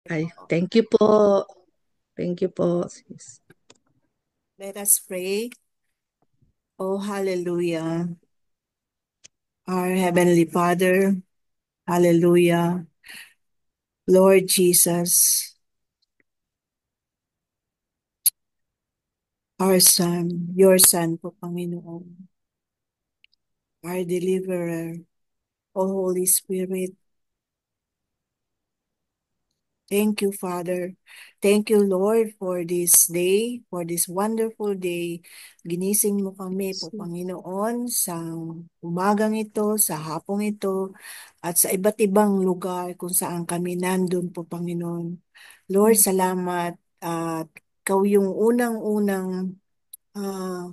Ay, thank you po. Thank you po, sis. Let us pray. Oh, hallelujah. Our Heavenly Father, hallelujah. Lord Jesus, our Son, your Son po, Panginoon, our Deliverer, O Holy Spirit. Thank you, Father. Thank you, Lord, for this day, for this wonderful day. Ginising mo kami po, Panginoon, sa umagang ito, sa hapong ito, at sa iba't ibang lugar kung saan kami nandun po, Panginoon. Lord, salamat at ikaw yung unang-unang ah,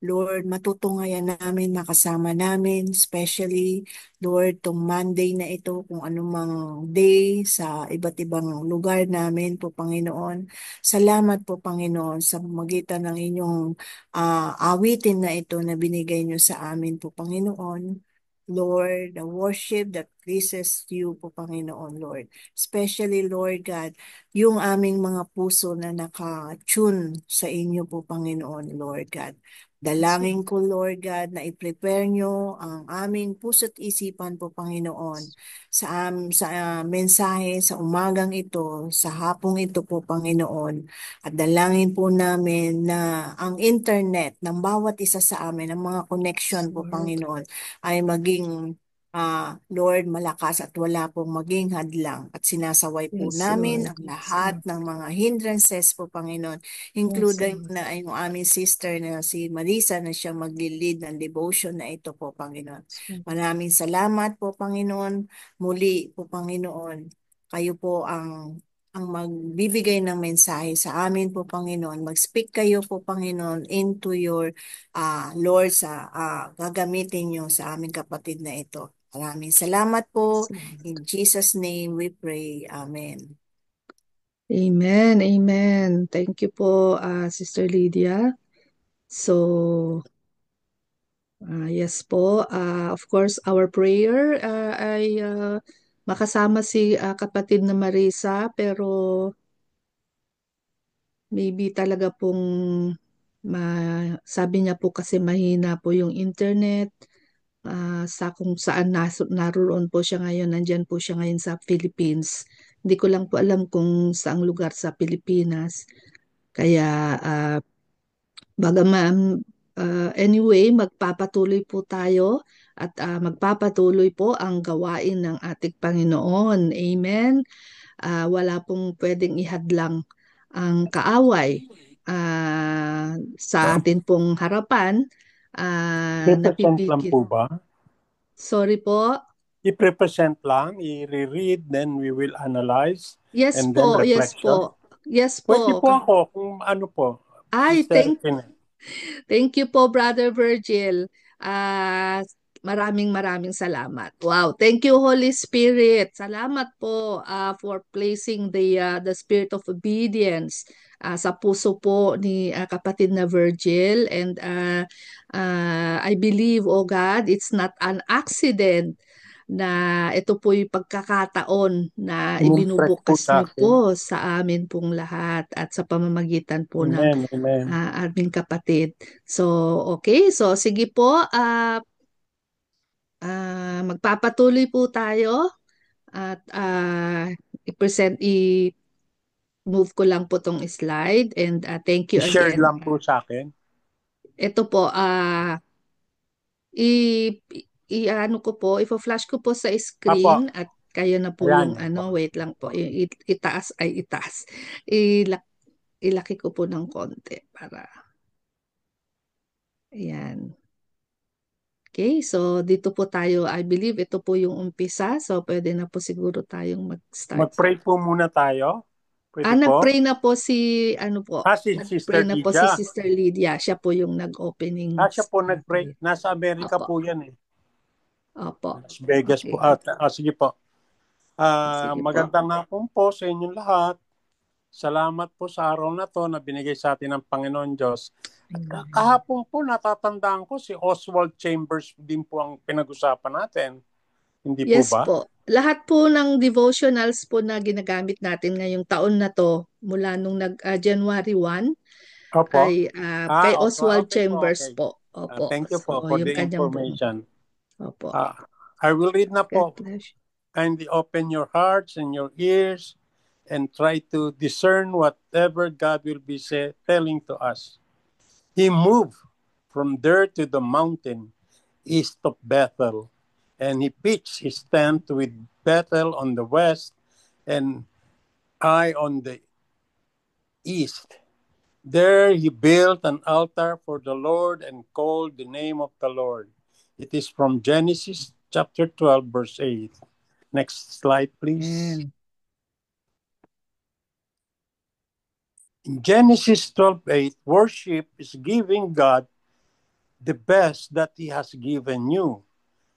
Lord, matutunghayan namin, makasama namin, especially, Lord, tong Monday na ito, kung anumang day sa iba't ibang lugar namin po, Panginoon. Salamat po, Panginoon, sa magitan ng inyong awitin na ito na binigay niyo sa amin po, Panginoon. Lord, the worship that pleases you po, Panginoon, Lord. Especially, Lord God, yung aming mga puso na naka-tune sa inyo po, Panginoon, Lord God. Dalangin ko, Lord God, na i-prepare nyo ang aming puso't isipan po, Panginoon, sa mensahe sa umagang ito, sa hapong ito po, Panginoon. At dalangin po namin na ang internet ng bawat isa sa amin, ang mga connection po, Panginoon, ay maging Lord, malakas at wala pong maging hadlang. At sinasaway po Yes, namin Lord. ang Yes, lahat Lord. ng mga hindrances po, Panginoon, Yes, including Lord. na yung aming sister na si Marisa na siya magli-lead ng devotion na ito po, Panginoon. Maraming salamat po, Panginoon. Muli po, Panginoon. Kayo po ang magbibigay ng mensahe sa amin po, Panginoon. Mag-speak kayo po, Panginoon, into your Lord sa gagamitin nyo sa aming kapatid na ito. Maraming salamat Yes, po. Lord. In Jesus' name we pray. Amen. Amen. Amen. Thank you po, Sister Lydia. So, yes po. Of course, our prayer ay makasama si kapatid na Marisa, pero maybe talaga pong sabi niya po kasi mahina po yung internet. Sa kung saan naroon po siya ngayon, nandyan po siya ngayon sa Philippines. Hindi ko lang po alam kung saang lugar sa Pilipinas. Kaya bagaman anyway, magpapatuloy po tayo at magpapatuloy po ang gawain ng ating Panginoon. Amen. Wala pong pwedeng ihadlang ang kaaway sa atin pong harapan. Represent lang Napipigil. po ba? Sorry po. I-present lang, i-read, then we will analyze, Yes and then po, yes reflection. po. Yes Pwede po. po ako kung ano po, Ay, Sister Kenneth. thank you po, Brother Virgil. Ah, maraming salamat. Wow, thank you, Holy Spirit. Salamat po for placing the spirit of obedience sa puso po ni kapatid na Virgil. And I believe, oh God, it's not an accident na ito po yung pagkakataon na In-impress po ibinubukas sa niyo akin. po sa amin pong lahat at sa pamamagitan po ng Amen, amen. aming kapatid. So, okay. So, sige po. Magpapatuloy po tayo at i-move ko lang po tong slide and thank you I-share again. lang po sa akin. Ito po, i, ano ko po, ifo-flash ko po sa Apo, screen at kayo na po ayan yung po. wait lang po, itaas. Ilak- ilaki ko po ng konti para, ayan. Okay, so dito po tayo, I believe ito po yung umpisa, so pwede na po siguro tayong mag-start. Mag-pray po muna tayo. Pwede po? Nag-pray na po Si nag-pray Sister na po si Lydia. Sister Lydia, siya po yung nag-opening Siya po nag-pray. prayer. Nasa Amerika Opo, po yan eh. opo. Las Vegas po. Okay, Sige po. sige po. Magandang hapon po sa inyong lahat. Salamat po sa araw na to na binigay sa atin ng Panginoon Diyos. At Amen. kahapon po natatandaan ko si Oswald Chambers din po ang pinag-usapan natin. Hindi po Yes ba? po. lahat po ng devotionals po na ginagamit natin ngayong taon na to, mula nung January 1, Opo. ay kay Opo. Oswald Okay po, Chambers okay. po. Opo. Thank you po So, for yung the kanyang book. information. Opo. I will read na God po. bless you. Kindly open your hearts and your ears and try to discern whatever God will be telling to us. He moved from there to the mountain east of Bethel, and he pitched his tent with Bethel on the west and Ai on the east. There he built an altar for the Lord and called the name of the Lord. It is from Genesis chapter 12, verse 8. Next slide, please. Amen. In Genesis 12:8, worship is giving God the best that He has given you.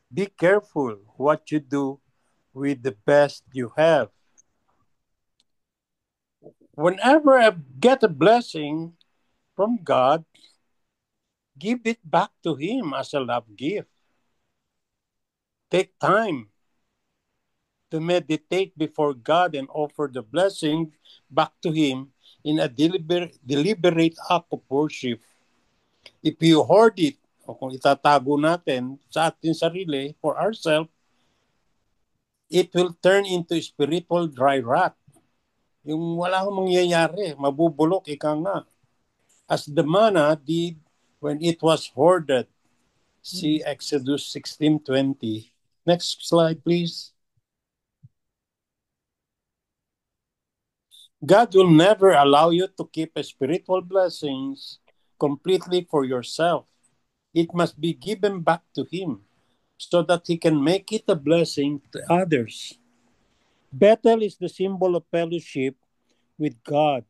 Be careful what you do with the best you have. Whenever I get a blessing from God, give it back to Him as a love gift. Take time to meditate before God and offer the blessing back to Him in a deliberate act of worship. If you hoard it, o kung itatago natin sa ating sarili for ourselves, it will turn into spiritual dry rot. Yung wala akong mangyayari, mabubulok, ika nga. As the manna did when it was hoarded. See Exodus 16:20. Next slide, please. God will never allow you to keep spiritual blessings completely for yourself. It must be given back to Him so that He can make it a blessing to others. Bethel is the symbol of fellowship with God.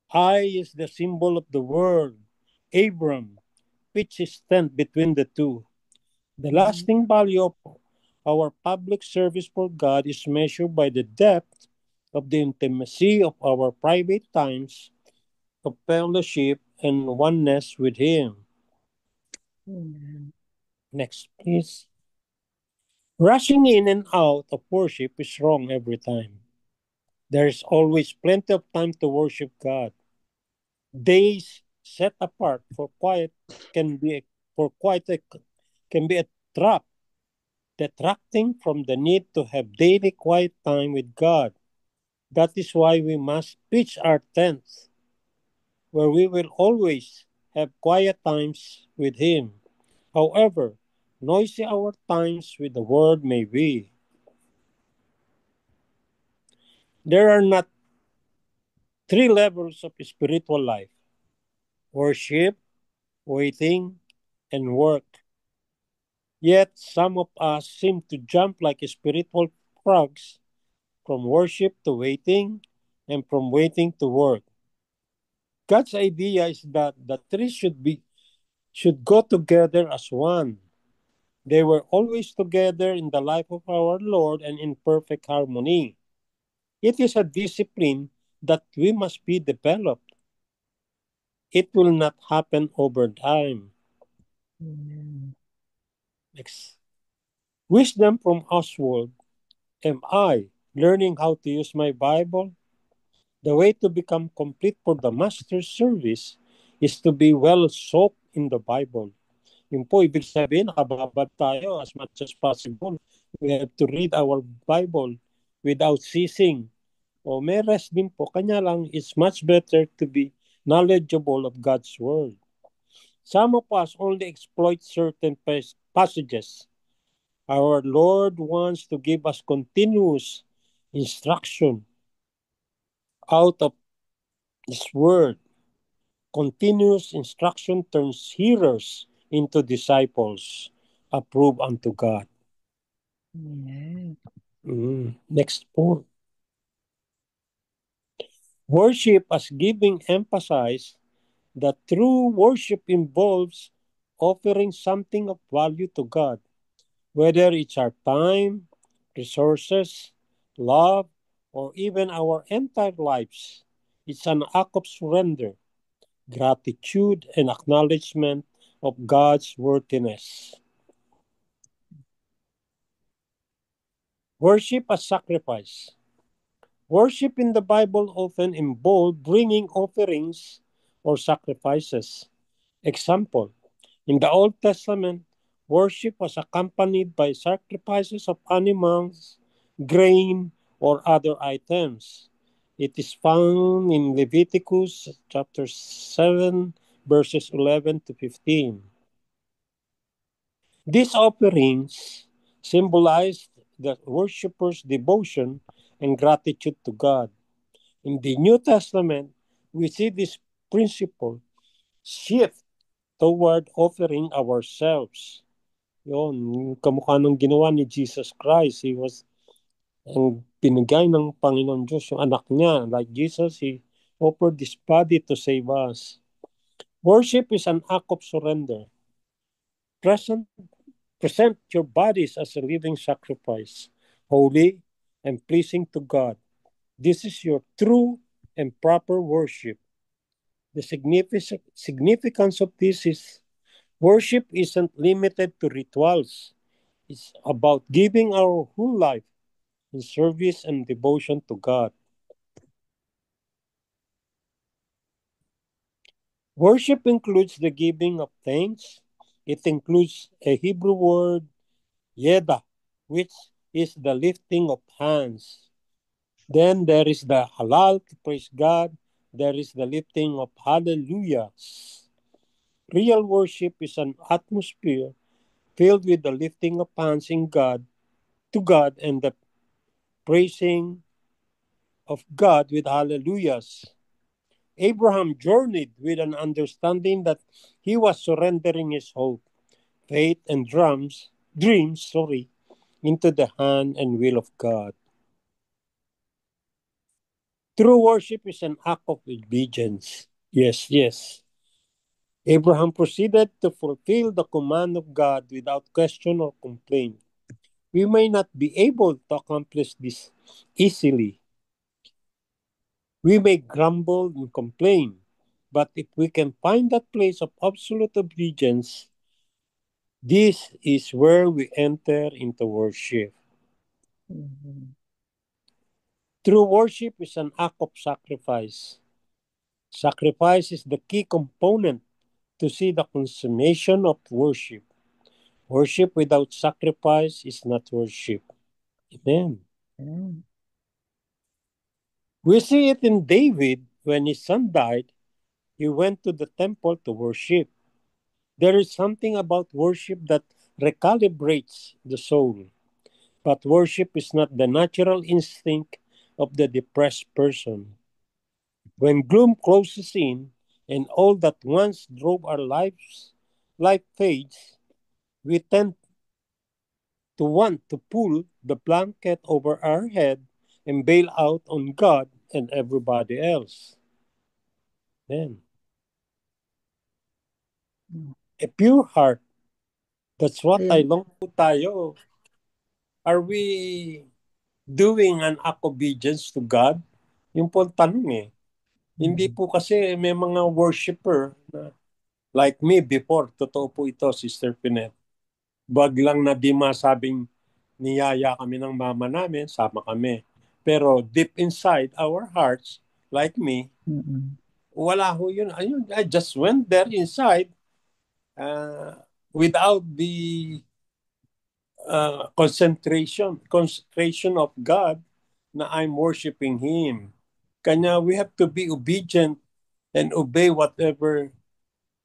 Ai is the symbol of the world. Abram pitched his tent between the two. The lasting value of our public service for God is measured by the depth of the intimacy of our private times of fellowship and oneness with Him. Amen. Next, please. Rushing in and out of worship is wrong every time. There is always plenty of time to worship God. Days set apart for quiet can be for quiet can be a trap, detracting from the need to have daily quiet time with God. That is why we must pitch our tents, where we will always have quiet times with Him. However noisy our times with the Word may be, there are not three levels of spiritual life: worship, waiting, and work. Yet some of us seem to jump like spiritual frogs from worship to waiting and from waiting to work. God's idea is that the three should go together as one. They were always together in the life of our Lord and in perfect harmony. It is a discipline that we must be developed. It will not happen over time. Amen. Next. Wisdom from Oswald. Am I learning how to use my Bible? The way to become complete for the Master's service is to be well soaked in the Bible. Yun po, ibig sabihin, nakababad tayo as much as possible. We have to read our Bible without ceasing. O may rest din po, kanya lang, it's much better to be knowledgeable of God's Word. Some of us only exploit certain passages. Our Lord wants to give us continuous instruction out of His Word. Continuous instruction turns hearers into disciples, approved unto God. Amen. Next point. Worship as giving emphasize that true worship involves offering something of value to God, whether it's our time, resources, love, or even our entire lives. It's an act of surrender, gratitude, and acknowledgement of God's worthiness. Worship as sacrifice. Worship in the Bible often involves bringing offerings or sacrifices. Example, in the Old Testament, worship was accompanied by sacrifices of animals, grain, or other items. It is found in Leviticus chapter 7, verses 11 to 15. These offerings symbolized the worshipper's devotion and gratitude to God. In the New Testament, we see this principle shift toward offering ourselves. Yun, yung kamukha nung ginawa ni Jesus Christ. He was, ang binigay ng Panginoon Diyos, yung anak niya. Like Jesus, He offered His body to save us. Worship is an act of surrender. Present your bodies as a living sacrifice, holy and pleasing to God. This is your true and proper worship. The significance of this is worship isn't limited to rituals. It's about giving our whole life in service and devotion to God. Worship includes the giving of thanks. It includes a Hebrew word, yeda, which is the lifting of hands. Then there is the halal to praise God. There is the lifting of hallelujahs. Real worship is an atmosphere filled with the lifting of hands in God to God and the praising of God with hallelujahs. Abraham journeyed with an understanding that he was surrendering his hope, faith, and dreams, into the hand and will of God. True worship is an act of obedience. Yes, yes. Abraham proceeded to fulfill the command of God without question or complaint. We may not be able to accomplish this easily. We may grumble and complain, but if we can find that place of absolute obedience, this is where we enter into worship. Mhm. True worship is an act of sacrifice. Sacrifice is the key component to see the consummation of worship. Worship without sacrifice is not worship. Amen. Mm. We see it in David when his son died, he went to the temple to worship. There is something about worship that recalibrates the soul. But worship is not the natural instinct of the depressed person. When gloom closes in and all that once drove our life fades, we tend to want to pull the blanket over our head and bail out on God and everybody else. Then, a pure heart, that's what I Ayun. long po tayo. Are we doing an act of obedience to God? Yung po ang tanong eh. Hindi po kasi may mga worshiper na like me before, totoo po ito, Sister Pinet. Baglang na di masabing niyaya kami ng mama namin, sama kami. Pero deep inside our hearts, like me, Mm-mm. wala ho yun. Ayun, I just went there inside without the concentration of God na I'm worshiping Him. Kanya we have to be obedient and obey whatever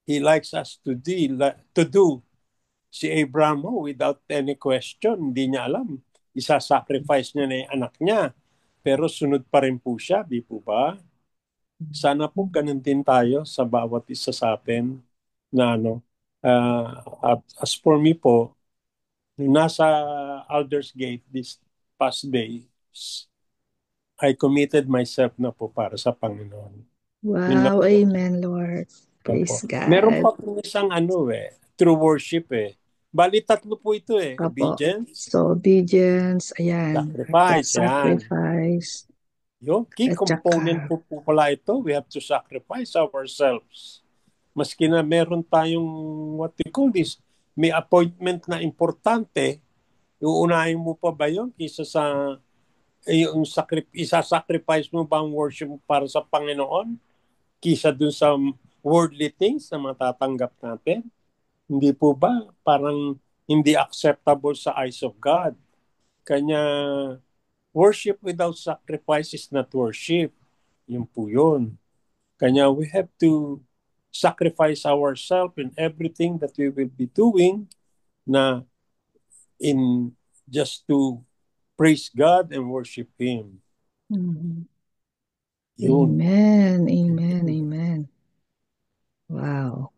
He likes us to do. Si Abraham without any question, hindi niya alam. Isa-sacrifice niya na yung anak niya. Pero sunod pa rin po siya, di po ba? Sana po ganun din tayo sa bawat isa sa atin na at as for me po, nung nasa Aldersgate this past days, I committed myself na po para sa Panginoon. Yun na Wow, po. amen, Lord. Opo. Praise Meron God. pa po isang true worship eh. Bali tatlo po ito eh. Opo. Obedience, So, obedience, ayan, act of sacrifice, yan. sacrifice, Yung key at component saka, po pala ito, we have to sacrifice ourselves. Maski na meron tayong, what we call this, may appointment na importante, Uunahin mo pa ba yun kaysa sa yung isa-sacrifice mo ba ang worship mo para sa Panginoon kaysa dun sa worldly things na matatanggap natin? Hindi po ba? Parang hindi acceptable sa eyes of God. Kanya worship without sacrifice is not worship. Yun po yun. Kanya we have to sacrifice ourselves in everything that we will be doing na in just to praise God and worship Him. Mhm. Yun. Amen. Amen. Amen. Wow.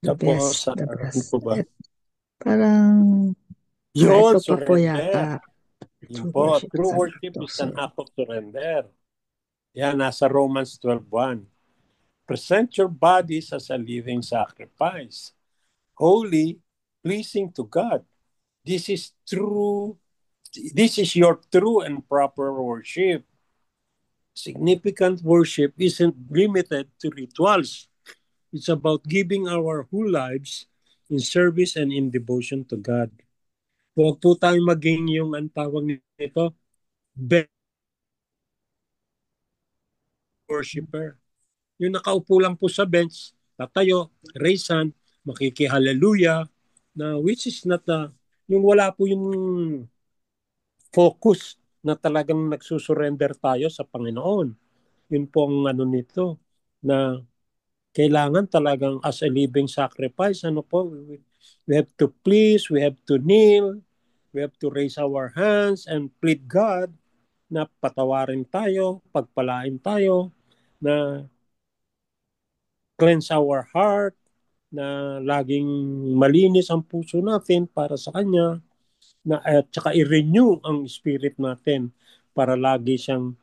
The Tapos, best. The ano best. po ba? Parang Yun, ito pa po surrender. yata. Yun True po. worship is True an act worship of is an surrender. act of surrender. Yan, nasa Romans 12:1. Present your bodies as a living sacrifice, holy, pleasing to God. This is true. This is your true and proper worship. Significant worship isn't limited to rituals. It's about giving our whole lives in service and in devotion to God. Huwag po tayong maging yung ang tawag nito, bench worshiper. Yung nakaupo lang po sa bench, tatayo, raise hand, makikihallelujah, na which is not yung wala po yung focus na talagang nagsusurrender tayo sa Panginoon. Yun po ang ano nito, na kailangan talagang as a living sacrifice, ano po, we have to please, we have to kneel, we have to raise our hands and plead God na patawarin tayo, pagpalain tayo, na cleanse our heart, na laging malinis ang puso natin para sa Kanya, na at saka i-renew ang spirit natin para lagi siyang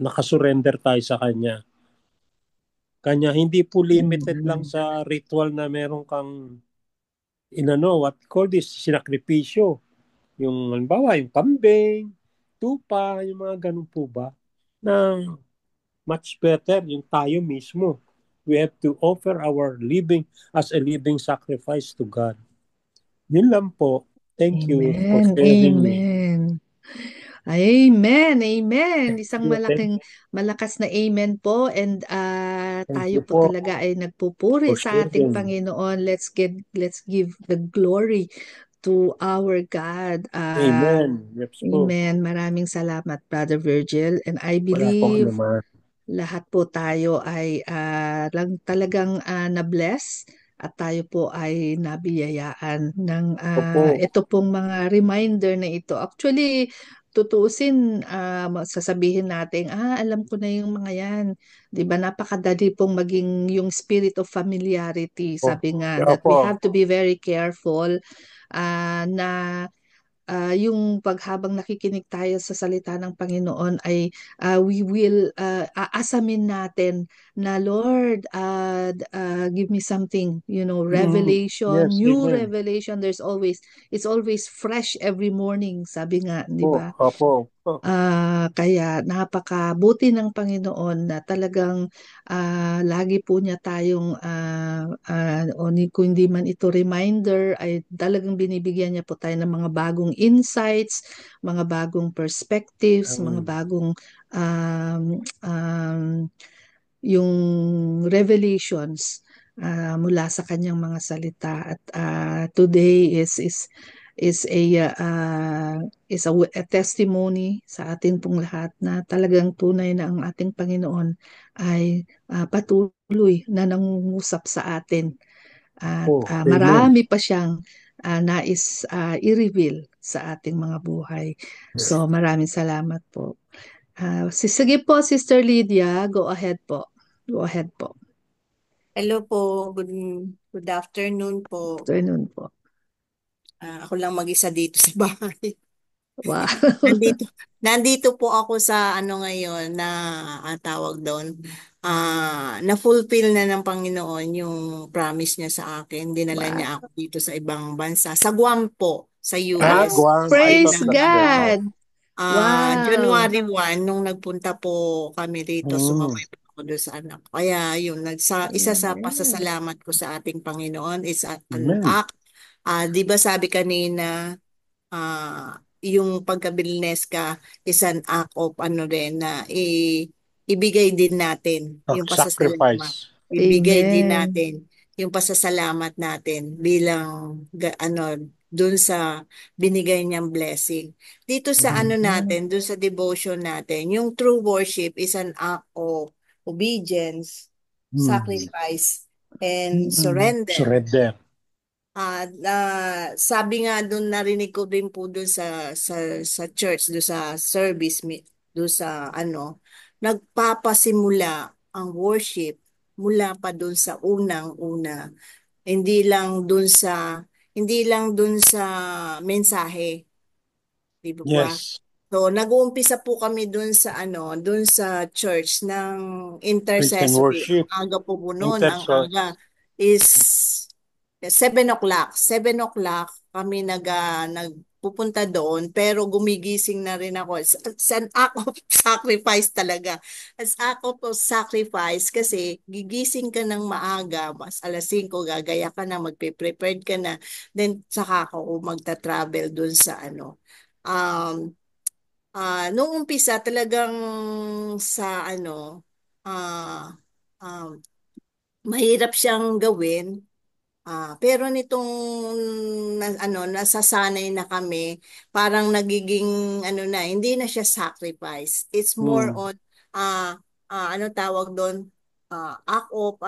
nakasurrender tayo sa Kanya. Kanya hindi po limited lang Amen. sa ritual na meron kang what call this, sinakripisyo. Yung halimbawa, yung kambing, tupa, yung mga ganun po ba, na much better yung tayo mismo. We have to offer our living as a living sacrifice to God. Yun lang po. Thank you for Amen. sharing me. Amen. Amen. Amen. Isang Thank malakas na amen po, and thank tayo you po po talaga ay nagpupuri for sa ating sharing. Panginoon. Let's give the glory to our God. Amen. Yes po. Amen. Maraming salamat, Brother Virgil. And I Wala po believe naman. lahat po tayo ay talagang na-bless, at tayo po ay nabiyayaan ng Opo. ito pong mga reminder na ito. Actually, tutuusin, sasabihin natin, alam ko na yung mga yan. 'Di ba, napakadali pong maging yung spirit of familiarity. Sabi nga that we Opo. have to be very careful na yung habang nakikinig tayo sa salita ng Panginoon ay we will aasamin natin na Lord, give me something, revelation, Yes, new amen. revelation. It's always fresh every morning, sabi nga, di Opo. ba? Opo. Kaya napakabuti ng Panginoon na talagang lagi po niya tayong kung hindi man ito reminder, ay talagang binibigyan niya po tayo ng mga bagong insights, mga bagong perspectives, mga bagong um, um, yung revelations mula sa kanyang mga salita. At today is a testimony sa atin pong lahat na talagang tunay na ang ating Panginoon ay patuloy na nangungusap sa atin, at Opo. Amen. marami pa siyang nais i-reveal sa ating mga buhay. So maraming salamat po. Sige po, Sister Lydia, go ahead po. Go ahead po. Hello po, good afternoon po. Afternoon po. Ako lang mag-isa dito sa bahay. Wow. Nandito, nandito po ako sa ano ngayon na tawag doon. Na-fulfill na ng Panginoon yung promise niya sa akin. Dinala Wow. niya ako dito sa ibang bansa. Sa Guam po, sa US. Guam. I Praise thought that's your house. God. Wow. January 1, nung nagpunta po kami rito, Mm. sumabay po ako doon sa anak ko. Kaya yun, isa sa Amen. pasasalamat ko sa ating Panginoon is an Amen. act Di ba sabi kanina, yung pagka-billionaires ka is an act of ano rin na ibigay din natin yung pasasalamat. Sacrifice. Ibigay din Amen. natin yung pasasalamat natin bilang dun sa binigay niyang blessing. Dito sa ano Amen. natin, dun sa devotion natin, yung true worship is an act of obedience, Mm. sacrifice, and Mm-mm. surrender. Surrender. Sabi nga doon, narinig ko din po doon sa church, doon sa service, doon sa ano, nagpapasimula ang worship mula pa doon sa unang-una. Hindi lang doon sa hindi lang doon sa mensahe, di ba ba? Yes. So, nag-uumpisa po kami doon sa ano, doon sa church ng Praise and intercessory. Ang worship. aga po po noon, ang Intercessor. aga is 7 o'clock. 7 o'clock kami nagpupunta doon, pero gumigising na rin ako. It's an act of sacrifice talaga. It's act of sacrifice kasi gigising ka ng maaga, mas alas 5, gagaya ka na, magpe-prepared ka na, then saka ako magta-travel doon sa ano. Um, Nung umpisa talagang sa ano, ah, um, mahirap siyang gawin. Pero nitong nasasanay na kami, parang nagiging ano na, hindi na siya sacrifice. It's more Mm. on ano tawag doon? Act of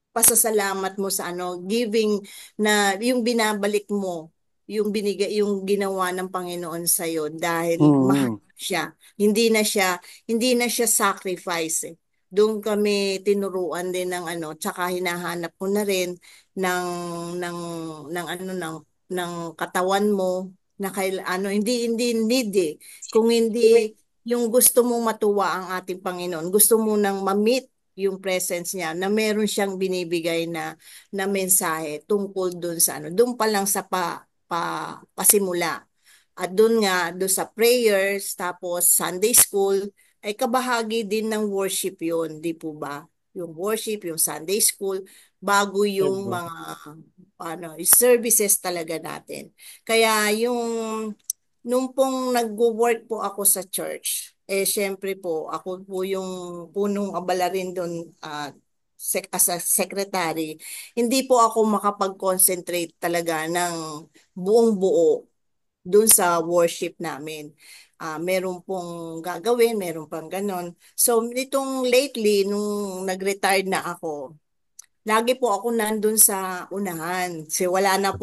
pasasalamat mo sa ano, giving, na yung binabalik mo yung binigay, yung ginawa ng Panginoon sa iyo dahil mahal Mm. siya. Hindi na siya sacrifice. Doon kami tinuruan din ng ano, tsaka hinahanap ko na rin ng ng ng ano ng katawan mo na hindi need eh. Kung hindi yung gusto mong matuwa ang ating Panginoon, gusto mo nang ma-meet yung presence niya, na meron siyang binibigay na mensahe tungkol doon sa ano, doon pa lang sa pasimula. At doon sa prayers, tapos Sunday school, ay kabahagi din ng worship yun, di po ba? Yung worship, yung Sunday school, bago yung Diba? mga services talaga natin. Kaya nung pong nagwo-work po ako sa church, syempre po, ako po yung punong abala rin doon, as a secretary, hindi po ako makapag-concentrate talaga ng buong buo doon sa worship namin. Meron pong gagawin, meron pang ganon. So, nitong lately, nung nag-retire na ako, lagi po ako nandun sa unahan. Kasi wala na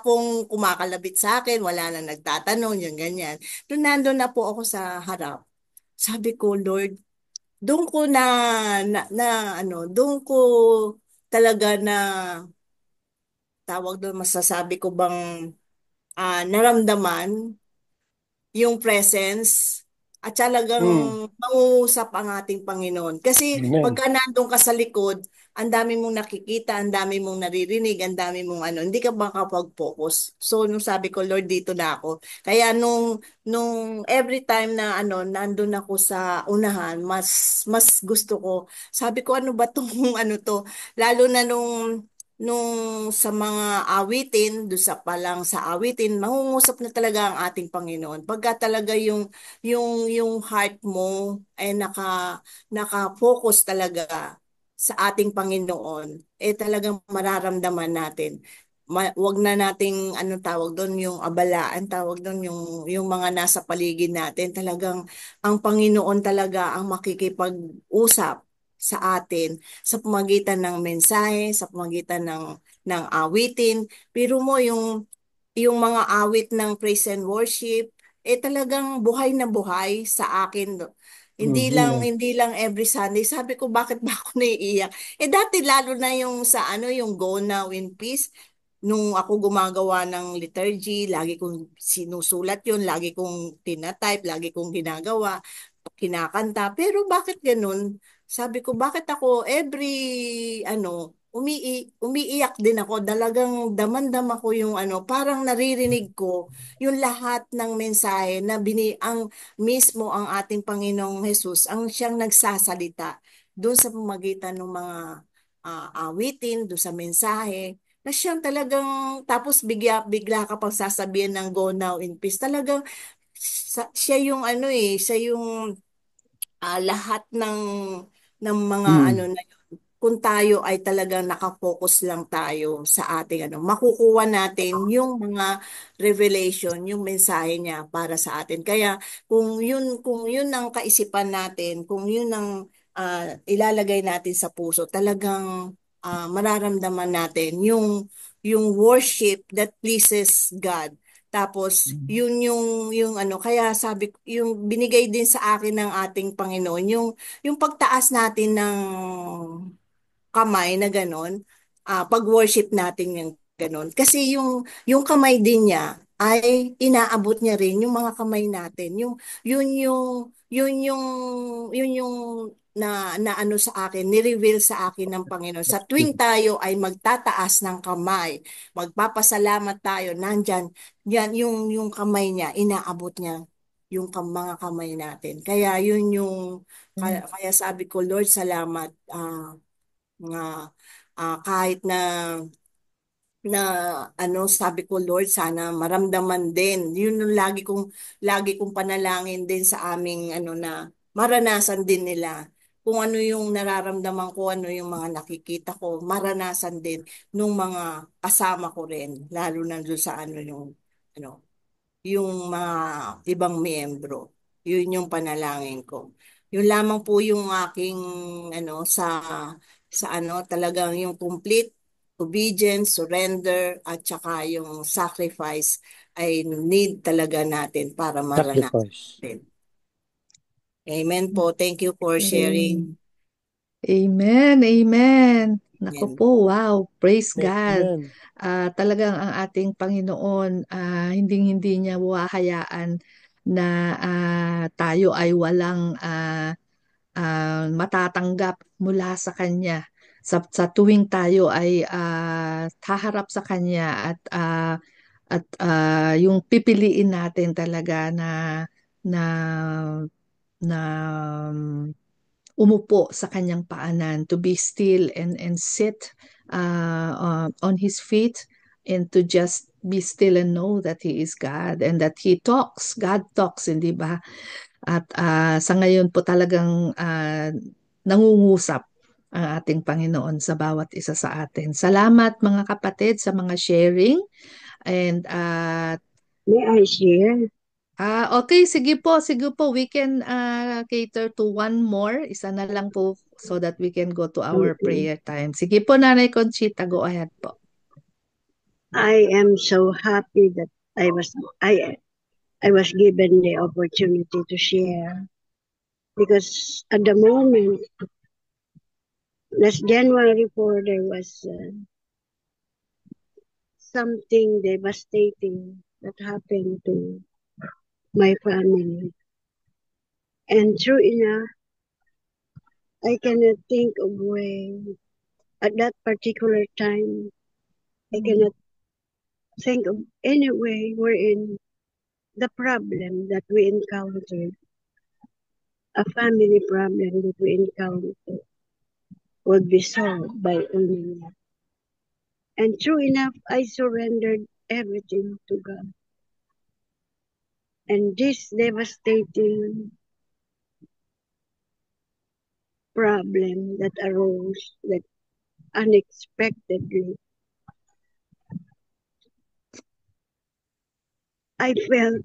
pong kumakalabit sa akin, wala na nagtatanong, yung ganyan. Doon nandun na po ako sa harap. Sabi ko, Lord, doon ko doon ko talaga tawag doon, masasabi ko bang naramdaman yung presence at talagang Mm. mangungusap ang ating Panginoon. Kasi Amen. pagka nandun ka sa likod, ang dami mong nakikita, ang dami mong naririnig, ang dami mong ano, hindi ka makapag-focus. So, nung sabi ko, Lord, dito na ako. Kaya nung every time na nandun ako sa unahan, mas gusto ko. Sabi ko, ano ba tong ano to? Lalo na nung sa mga awitin, doon sa palang sa awitin, mangungusap na talaga ang ating Panginoon. Pagka talaga yung heart mo ay naka-focus talaga sa ating Panginoon, talagang mararamdaman natin. Wag na nating ano tawag doon, yung abalaan, tawag doon yung mga nasa paligid natin. Talagang ang Panginoon talaga ang makikipag-usap sa atin sa pamagitan ng mensahe, sa pamagitan ng awitin. Pero mo yung mga awit ng praise and worship, talagang buhay na buhay sa akin. Hindi lang Mm. hindi lang every Sunday. Sabi ko, bakit ba ako naiiyak? Dati lalo na yung sa yung Go Now in Peace, nung ako gumagawa ng liturgy, lagi kong sinusulat yun, lagi kong tinatype, lagi kong ginagawa, kinakanta. Pero bakit ganun? Sabi ko, bakit ako umiiyak din ako. Dalagang damandam ako yung parang naririnig ko yung lahat ng mensahe na ang mismo ang ating Panginoong Hesus ang siyang nagsasalita doon sa pamagitan ng mga awitin, doon sa mensahe. na siyang talagang, tapos bigla ka pang sasabihin ng go now in peace. Talagang, siya yung ano siya yung lahat ng mga ano Mm. na yun. Kung tayo ay talagang nakafocus lang tayo sa ating ano, makukuha natin yung mga revelation, yung mensahe niya para sa atin. Kaya kung yun ang kaisipan natin, kung yun ang ilalagay natin sa puso, talagang mararamdaman natin yung worship that pleases God. Tapos, yung ano, kaya sabi, yung binigay din sa akin ng ating Panginoon, yung pagtaas natin ng kamay na gano'n, pag-worship natin yung gano'n. Kasi yung kamay din niya ay inaabot niya rin yung mga kamay natin. Yun yung, yun yung, yun yung na ano sa akin, ni-reveal sa akin ng Panginoon. Sa tuwing tayo ay magtataas ng kamay, magpapasalamat tayo, nandyan, yan, yung kamay niya, inaabot niya yung mga kamay natin. Kaya yun kaya sabi ko, Lord, salamat. Nga kahit na ano sabi ko Lord sana maramdaman din yun yung lagi kong panalangin din sa aming ano na maranasan din nila kung ano yung nararamdaman ko ano yung mga nakikita ko maranasan din nung mga kasama ko rin lalo na doon sa ano ano yung mga ibang miyembro. Yun yung panalangin ko. Yun lamang po yung aking ano sa ano talagang yung complete obedience, surrender at saka yung sacrifice ay need talaga natin para maranasan Sacrifice. natin. Amen po. Thank you for sharing. Amen, amen. Naku Amen. po, wow, praise God. Amen. Talagang ang ating Panginoon, hindi niya wahayaan na tayo ay walang matatanggap mula sa Kanya. Sa tuwing tayo ay haharap sa Kanya at yung pipiliin natin talaga na na umupo sa kanyang paanan, to be still and sit on his feet and to just be still and know that he is God and that he talks. God talks, hindi ba? At sa ngayon po talagang nangungusap ang ating Panginoon sa bawat isa sa atin. Salamat mga kapatid sa mga sharing and May I share? okay, sige po. We can cater to one more. Isa na lang po so that we can go to our Okay. prayer time. Sige po, Nanay Conchita, go ahead po. I am so happy that I was given the opportunity to share because at the moment, last January 4, there was something devastating that happened to my family. And true enough, I cannot think of way at that particular time. I cannot think of any way wherein the problem that we encountered, a family problem that we encountered, would be solved by only love. And true enough, I surrendered everything to God. And this devastating problem that arose that unexpectedly, I felt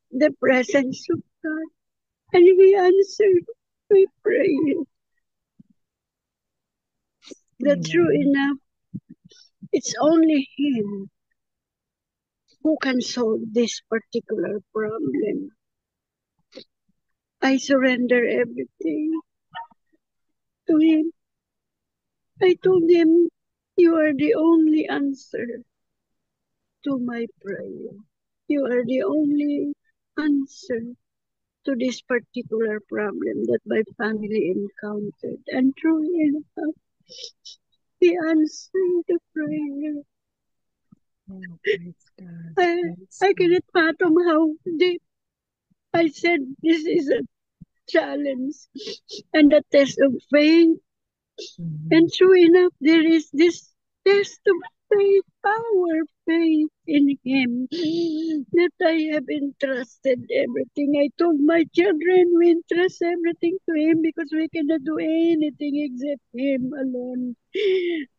the presence of God and He answered my prayer. That true enough, it's only Him who can solve this particular problem. I surrender everything to Him. I told Him, you are the only answer to my prayer. You are the only answer to this particular problem that my family encountered. And true enough, He answered the prayer. Oh, praise God. I cannot fathom how deep. I said this is a challenge and a test of faith. And true enough, there is this test of faith in Him, that I have entrusted everything. I told my children we entrust everything to Him because we cannot do anything except Him alone.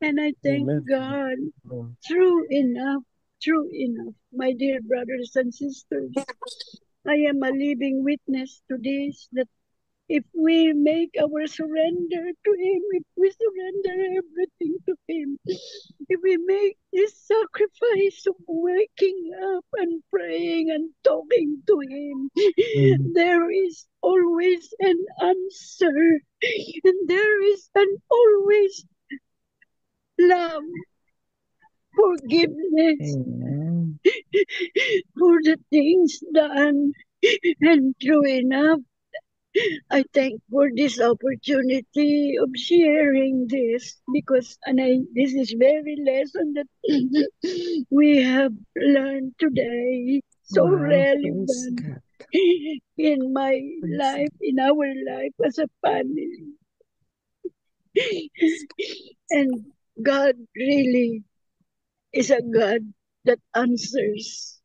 And I thank Amen. God. Amen. True enough, my dear brothers and sisters, I am a living witness to this, that if we make our surrender to Him, if we surrender everything to Him, if we make this sacrifice of waking up and praying and talking to Him, there is always an answer, and there is an always love, forgiveness Amen. for the things done. And true enough, I thank for this opportunity of sharing this, because this is very lesson that we have learned today, so Wow, praise relevant God. in my Praise life, in our life as a family. And God really is a God that answers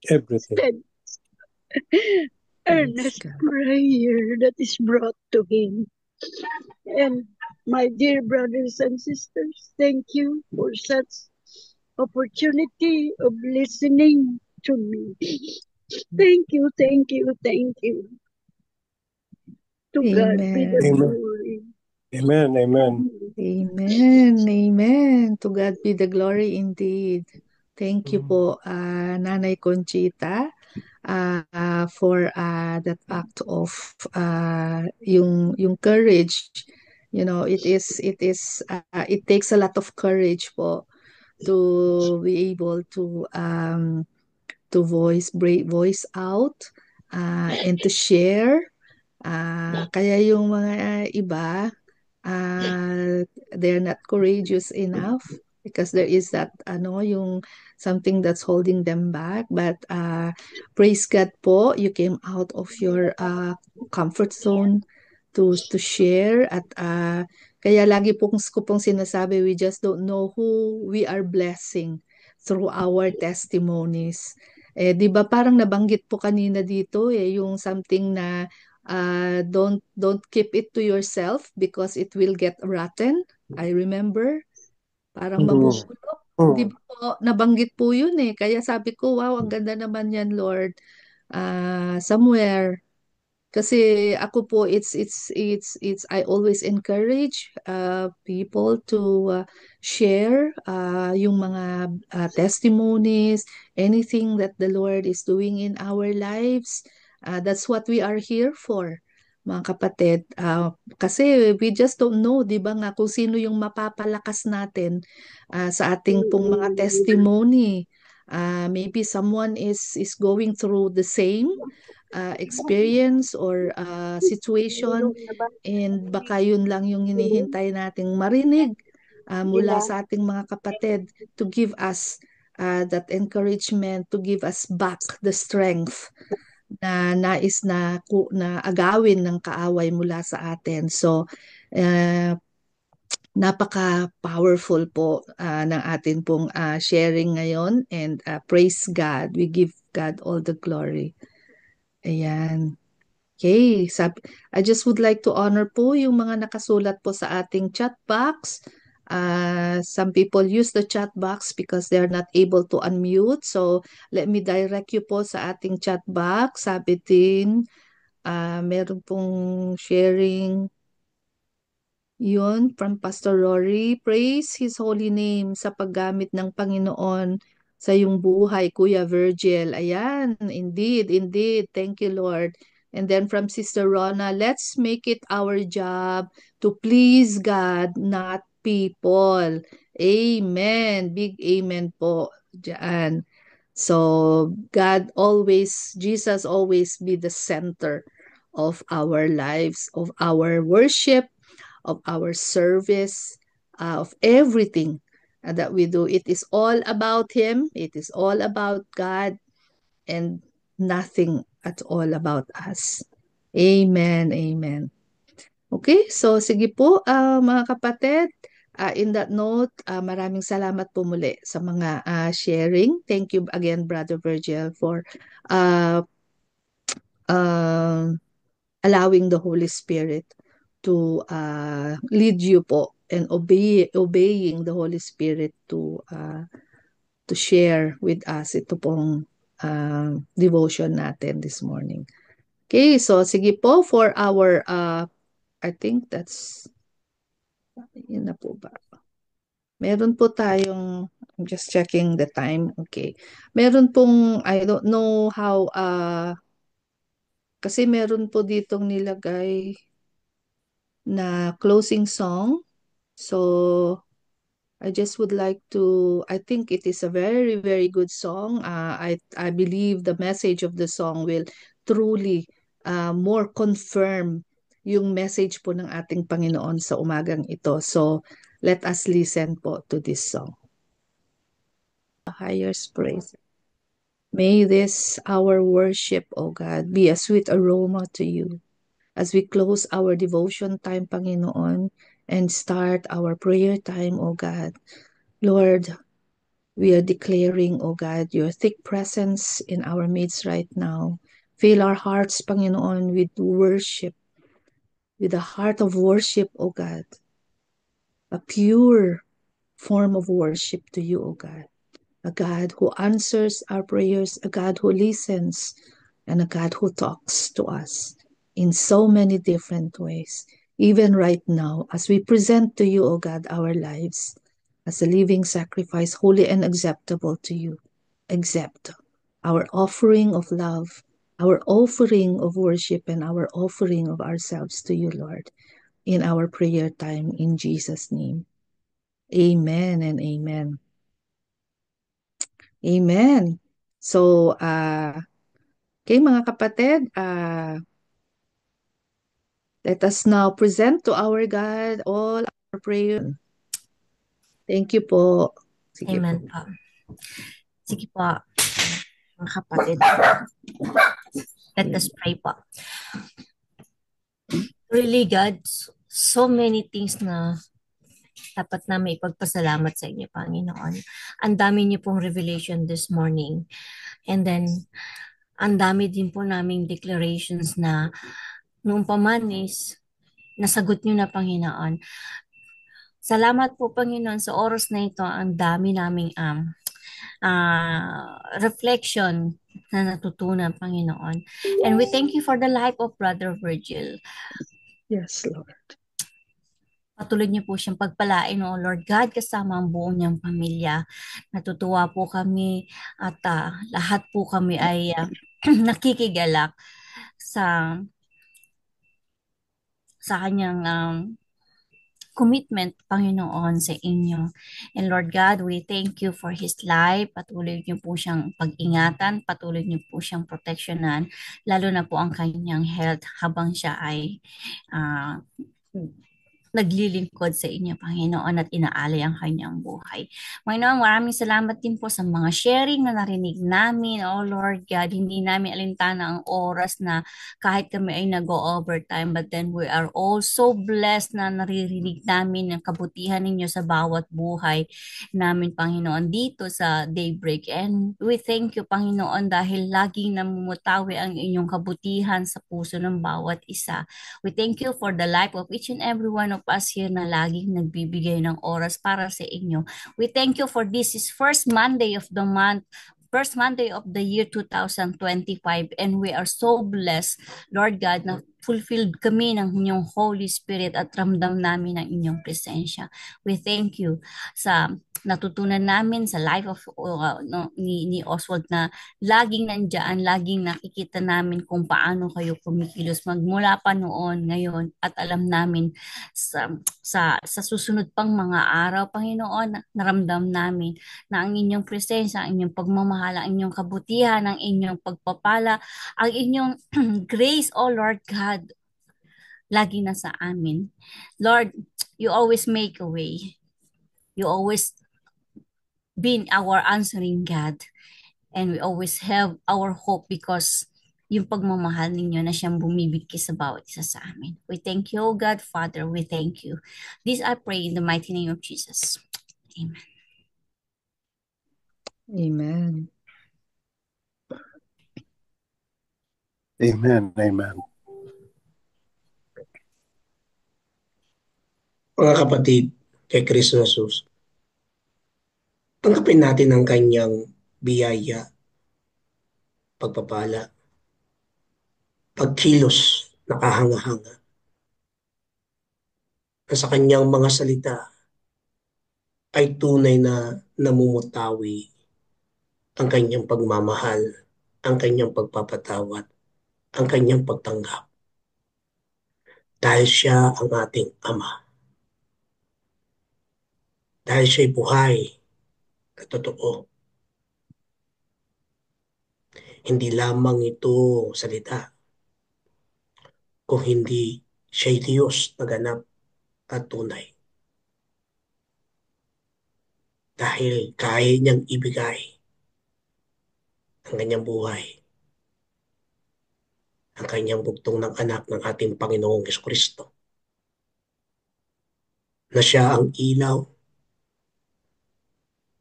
Everything. Praise earnest God. prayer that is brought to Him. And my dear brothers and sisters, thank you for such opportunity of listening to me. Thank you, thank you, thank you. To God be the Amen. Amen. glory. Amen. Amen. Amen. Amen. To God be the glory indeed. Thank you po, Nanay Conchita, for that act of yung courage. You know, it takes a lot of courage po to be able to voice out and to share. Kaya yung mga iba, they're not courageous enough because there is that yung something that's holding them back, but praise God po, you came out of your comfort zone to share. At kaya lagi ko pong sinasabi, we just don't know who we are blessing through our testimonies. Di ba parang nabanggit po kanina dito yung something na don't keep it to yourself because it will get rotten. I remember, parang mabubulok. Di ba po, nabanggit po yun Kaya sabi ko, wow, ang ganda naman yan, Lord. Somewhere, kasi ako po, it's I always encourage people to share yung mga testimonies, anything that the Lord is doing in our lives. That's what we are here for, mga kapatid. Kasi we just don't know, di ba nga, kung sino yung mapapalakas natin sa ating pong mga testimony. Maybe someone is going through the same experience or situation, and baka yun lang yung hinihintay nating marinig mula sa ating mga kapatid to give us that encouragement, to give us back the strength na nais na agawin ng kaaway mula sa atin. So, napaka-powerful po ng atin pong sharing ngayon, and praise God. We give God all the glory. Ayan. Okay, I just would like to honor po yung mga nakasulat po sa ating chat box. Some people use the chat box because they're not able to unmute. So, let me direct you po sa ating chat box. Sabi din, meron pong sharing yun from Pastor Rory. Praise His holy name sa paggamit ng Panginoon sa iyong buhay, Kuya Virgil. Ayan, indeed, indeed. Thank you, Lord. And then from Sister Rona, let's make it our job to please God, not people. Amen. Big amen po dyan. So, Jesus always be the center of our lives, of our worship, of our service, of everything that we do. It is all about Him. It is all about God, and nothing at all about us. Amen. Amen. Okay, so sige po mga kapatid, In that note, maraming salamat po muli sa mga sharing. Thank you again, Brother Virgil, for uh, uh, allowing the Holy Spirit to lead you po and obeying the Holy Spirit to share with us ito pong devotion natin this morning. Okay, so sige po for our I think that's yun na po ba? Meron po tayong I'm just checking the time. Okay. Meron pong I don't know how kasi meron po ditong nilagay na closing song. So I just would like to, I think it is a very, very good song. I believe the message of the song will truly more confirm yung message po ng ating Panginoon sa umagang ito. So let us listen po to this song. The highest praise. May this our worship, O God, be a sweet aroma to you. As we close our devotion time, Panginoon, and start our prayer time, O God, Lord, we are declaring, O God, your thick presence in our midst right now. Fill our hearts, Panginoon, with worship, with a heart of worship, O God, a pure form of worship to you, O God. A God who answers our prayers, a God who listens, and a God who talks to us in so many different ways. Even right now, as we present to you, O God, our lives as a living sacrifice, holy and acceptable to you, accept our offering of love, our offering of worship, and our offering of ourselves to you, Lord, in our prayer time in Jesus' name. Amen and amen. Amen. So, okay mga kapatid, let us now present to our God all our prayer. Thank you po. Sige Amen po. Sige po, mga kapatid. Let us pray po. Really, God, so many things na dapat namin ipagpasalamat sa inyo, Panginoon. Ang dami niyo pong revelation this morning. And then, ang dami din po naming declarations na noong paman is nasagot niyo na, Panginoon. Salamat po, Panginoon, sa oras na ito. Ang dami naming reflection na natutunan, Panginoon. And we thank you for the life of Brother Virgil. Yes, Lord. Patuloy niyo po siyang pagpalain, O Lord God, kasama ang buong niyang pamilya. Natutuwa po kami at lahat po kami ay nakikigalak sa kanyang commitment, Panginoon, sa inyo. And Lord God, we thank you for his life. Patuloy niyo po siyang pag-ingatan, patuloy niyo po siyang proteksyonan, lalo na po ang kanyang health habang siya ay naglilingkod sa inyo, Panginoon, at inaalay ang kanyang buhay. Panginoon, maraming salamat din po sa mga sharing na narinig namin. Oh Lord God, hindi namin alintana ang oras na kahit kami ay nag-overtime, but then we are all so blessed na naririnig namin ang kabutihan ninyo sa bawat buhay namin, Panginoon, dito sa Daybreak. And we thank you, Panginoon, dahil laging namumutawi ang inyong kabutihan sa puso ng bawat isa. We thank you for the life of each and every one of us here na laging nagbibigay ng oras para sa inyo. We thank you for this is first Monday of the month, first Monday of the year 2025, and we are so blessed, Lord God, na fulfilled kami ng inyong Holy Spirit at ramdam namin ang inyong presensya. We thank you sa natutunan namin sa life of ni Oswald na laging nandyan, laging nakikita namin kung paano kayo kumikilos magmula pa noon, ngayon, at alam namin sa susunod pang mga araw, Panginoon, naramdam namin na ang inyong presensya, ang inyong pagmamahal, ang inyong kabutihan, ang inyong pagpapala, ang inyong grace, oh Lord God, lagi na sa amin. Lord, you always make a way. You always been our answering God. And we always have our hope because yung pagmamahal ninyo na siyang bumibigay sa bawat isa sa amin. We thank you, O God, Father. We thank you. This I pray in the mighty name of Jesus. Amen. Amen. Amen. Amen. Mga kapatid, kay Kristo Jesus, tanggapin natin ang kanyang biyaya, pagpapala, pagkilos, nakahanga-hanga, na sa kanyang mga salita ay tunay na namumutawi ang kanyang pagmamahal, ang kanyang pagpapatawad, ang kanyang pagtanggap. Dahil siya ang ating Ama. Dahil siya'y buhay na totoo. Hindi lamang ito salita, kung hindi siya'y Diyos na ganap at tunay. Dahil kaya niyang ibigay ang kanyang buhay, ang kanyang bugtong ng anak ng ating Panginoong Jesucristo, na siya ang ilaw,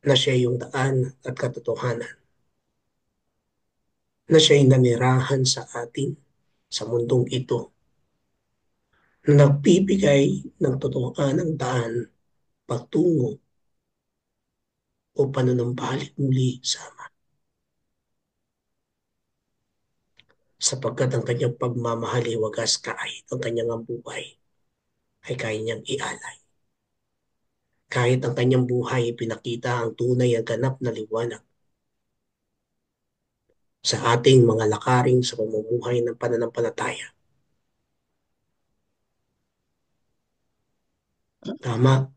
na siya yung daan at katotohanan, na siya'y nanirahan sa atin sa mundong ito, na nagbibigay ng totohanan ng daan pagtungo o panunumbalik muli sa Ama. Sapagkat ang kanyang pagmamahal ay wagas kahit ang kanyang buhay ay kaya niyang ialay. Kahit ang kanyang buhay pinakita ang tunay at ganap na liwanag sa ating mga lakaring sa pamumuhay ng pananampalataya. Tama,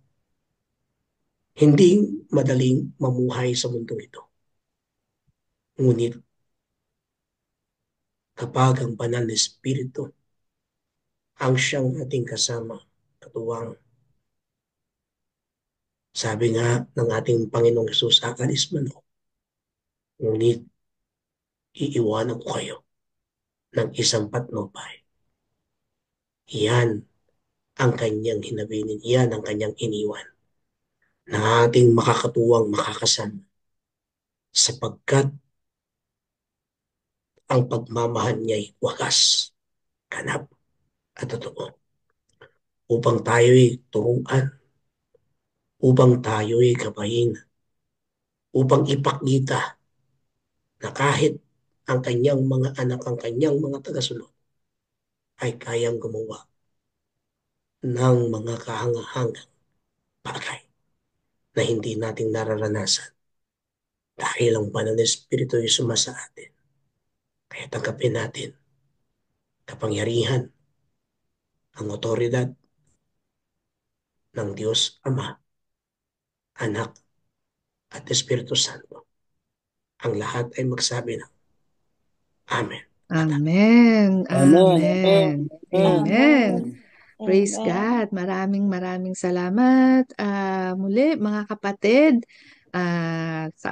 hindi madaling mamuhay sa mundong ito. Ngunit kapag ang banal na Espiritu ang siyang ating kasama, katuwang, sabi nga ng ating Panginoong Hesus, aalis man ako, ngunit iiwanan ko kayo ng isang patnubay. Iyan ang kanyang hinabilin, iyan ang kanyang iniwan na ating makakatuwang makakasama, sapagkat ang pagmamahal niya'y wagas, ganap at totoo, upang tayo'y turuan, upang tayo'y gabayin, upang ipakita na kahit ang kanyang mga anak, ang kanyang mga tagasunod ay kayang gumawa ng mga kahangahangang bagay na hindi natin nararanasan dahil ang banal na Espiritu ay sumasa atin. Kaya tanggapin natin kapangyarihan, ang otoridad ng Diyos Ama, Anak at Espiritu Santo. Ang lahat ay magsabi ng Amen. Amen. Amen. Amen. Praise Amen. God. Maraming salamat. Muli mga kapatid, sa